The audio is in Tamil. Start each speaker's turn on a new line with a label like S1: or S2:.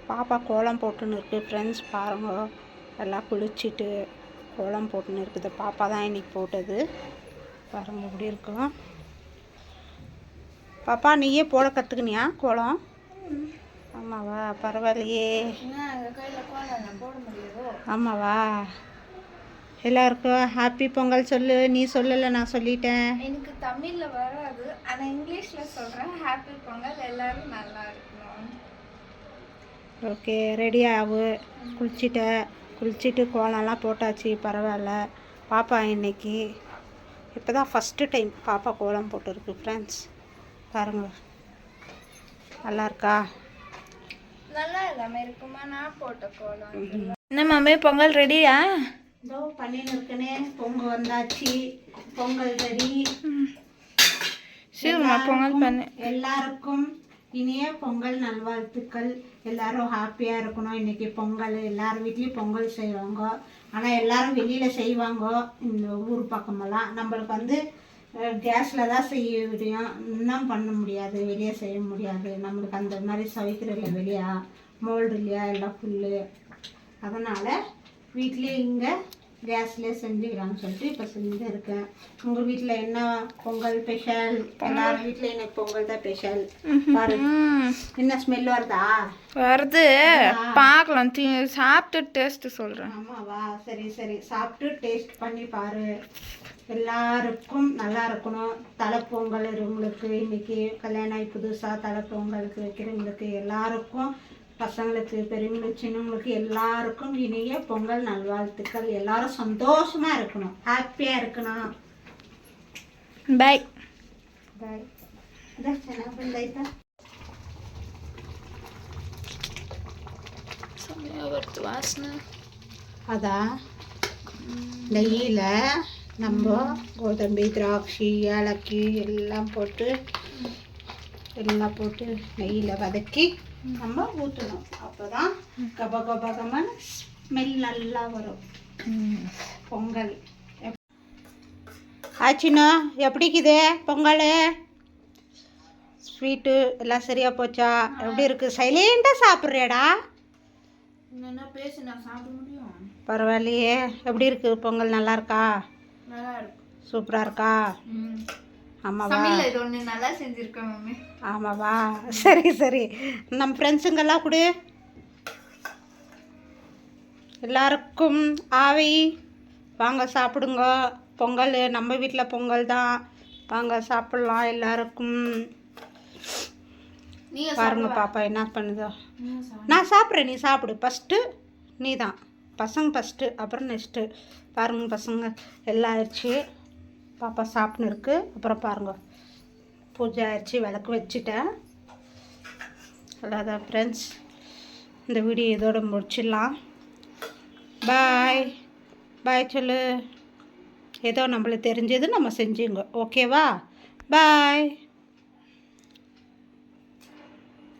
S1: பாப்பா கோலம் போட்டுன்னு இருக்குது ஃப்ரெண்ட்ஸ். பாருங்க, எல்லாம் குளிச்சுட்டு கோலம் போட்டுன்னு இருக்குது. பாப்பா தான் இன்றைக்கி போட்டது. பாருங்க எப்படி இருக்கும். பாப்பா நீயே போட கற்றுக்குனியா கோலம்? ஆமாவா, பரவாயில்லையே. ஆமாவா, எல்லாருக்கும் ஹாப்பி பொங்கல் சொல்லு. நீ சொல்லலை, நான் சொல்லிட்டேன்.
S2: எனக்கு தமிழில் வராது, ஆனால் இங்கிலீஷில் சொல்கிறேன். ஹாப்பி பொங்கல், எல்லோரும் நல்லா இருக்கணும்.
S1: ஓகே, ரெடி ஆகு. குளிச்சுட்டு கோலம்லாம் போட்டாச்சு. பரவாயில்ல. பாப்பா இன்னைக்கு இப்போ தான் ஃபஸ்ட்டு டைம் பாப்பா கோலம் போட்டுருக்கு ஃப்ரெண்ட்ஸ். பாருங்கள், நல்லா இருக்கா?
S2: நல்லா இல்லாமல் இருக்குமா? நான் போட்ட கோலம். என்ன மாமே, பொங்கல் ரெடியா?
S1: இதோ பண்ணின்னு இருக்குனே. பொங்கல் வந்தாச்சு. பொங்கல் ரெடி.
S2: பொங்கல் பண்ணு.
S1: எல்லாருக்கும் இனிய பொங்கல் நல்வாழ்த்துக்கள். எல்லாரும் ஹாப்பியாக இருக்கணும். இன்றைக்கி பொங்கல் எல்லார் வீட்லேயும் பொங்கல் செய்வாங்க. ஆனால் எல்லோரும் வெளியில் செய்வாங்க. இந்த ஊர் பக்கமெல்லாம் நம்மளுக்கு கேஸில் தான் செய்ய முடியும். இன்னும் பண்ண முடியாது, வெளியே செய்ய முடியாது. நம்மளுக்கு அந்த மாதிரி சவிக்கிறதில்ல, வெளியா மோல்டு இல்லையா, எல்லாம் புல். அதனால் வீட்லேயே இங்கே கேஸ்லேயே செஞ்சுக்கிறான்னு சொல்லிட்டு இப்போ செஞ்சு இருக்கேன். உங்கள் வீட்டில் என்ன பொங்கல் ஸ்பெஷல்? எல்லாரும் வீட்டில் எனக்கு பொங்கல் தான் ஸ்பெஷல். பாரு, என்ன ஸ்மெல் வருதா?
S2: வருது, பார்க்கலாம். சாப்பிட்டு டேஸ்ட்டு சொல்கிறேன்.
S1: ஆமாவா, சரி சரி, சாப்பிட்டு டேஸ்ட் பண்ணி பாரு. எல்லாருக்கும் நல்லா இருக்கணும். தலைப்பொங்கல் உங்களுக்கு இன்னைக்கு கல்யாணம் ஆகி புதுசாக தலைப்பொங்கலுக்கு வைக்கிறவங்களுக்கு எல்லாருக்கும், பசங்களுக்கு, பெரியவங்களுக்கு, சின்னவங்களுக்கு எல்லாருக்கும் இனிய பொங்கல் நல்வாழ்த்துக்கள். எல்லாரும் சந்தோஷமாக இருக்கணும், ஹாப்பியாக இருக்கணும்.
S2: பாய்
S1: பாய்.
S2: வாசனை
S1: அதான் நெய்யில் நம்ம கோதம்பி, திராட்சை, ஏலக்கி எல்லாம் போட்டு நெய்யில் வதக்கி நம்ம ஊற்றணும். அப்போ தான் கபகபகமான ஸ்மெல் நல்லா வரும். பொங்கல் ஆச்சுன்னா எப்படிக்குது பொங்கல்? ஸ்வீட்டு எல்லாம் சரியாக போச்சா? எப்படி இருக்குது? சைலண்டாக சாப்பிட்றியாடா?
S2: என்ன பேசி நான் சாப்பிட முடியும்?
S1: பரவாயில்லையே. எப்படி இருக்குது பொங்கல்? நல்லா இருக்கா?
S2: நல்லா இருக்கு.
S1: சூப்பராக இருக்கா? ஆமாவா,
S2: இது ஒன்று நல்லா செஞ்சுருக்கேன் மம்மி.
S1: ஆமாவா, சரி சரி. நம்ம ஃப்ரெண்ட்ஸுங்கெல்லாம் கொடு. எல்லாருக்கும் ஆவி. வாங்க சாப்பிடுங்க. பொங்கல் நம்ம வீட்டில் பொங்கல் தான். வாங்க சாப்பிட்லாம் எல்லாருக்கும். பாருங்க பாப்பா என்ன பண்ணுதோ. நான் சாப்பிட்றேன், நீ சாப்பிடு. ஃபஸ்ட்டு நீ தான். பசங்க ஃபஸ்ட்டு, அப்புறம் நெக்ஸ்ட்டு. பாருங்க பசங்க எல்லாம் ஆயிடுச்சு. பாப்பா சாப்பிட்னு இருக்கு. அப்புறம் பாருங்க பூஜை ஆயிடுச்சு, விளக்கு வச்சுட்டேன். அவ்வளோதான் ஃப்ரெண்ட்ஸ், இந்த வீடியோ இதோட முடிச்சிடலாம். பாய் பாய் சொல்லு. ஏதோ நம்மளுக்கு தெரிஞ்சது நம்ம செஞ்சுங்க. ஓகேவா? பாய்.